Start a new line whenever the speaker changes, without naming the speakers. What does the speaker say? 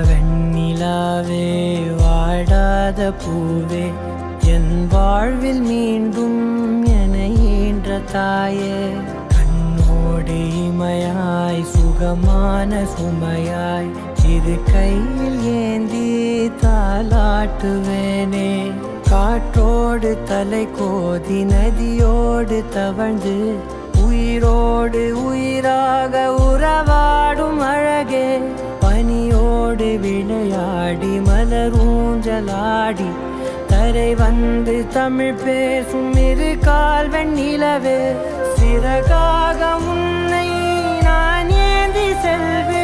வெண்ணிலாவே வாடாத பூவே என் வாழ்வில் மீண்டும் என ஈன்ற தாயே கண்ணோடு இமையாய் சுகமான சுமையாய் இரு கையில் ஏந்தி தாலாட்டுவேனே காற்றோடு தலை கோதி நதியோடு தவழ்ந்து உயிரோடு உயிராக உறவாடும் அழகே பனியோடு விளையாடி மலர் ஊஞ்சலாடி தரை வந்து தமிழ் பேசும் இரு கால் வெண்ணிலவே சிறகாக உன்னை நான் ஏந்தி செல்வேன்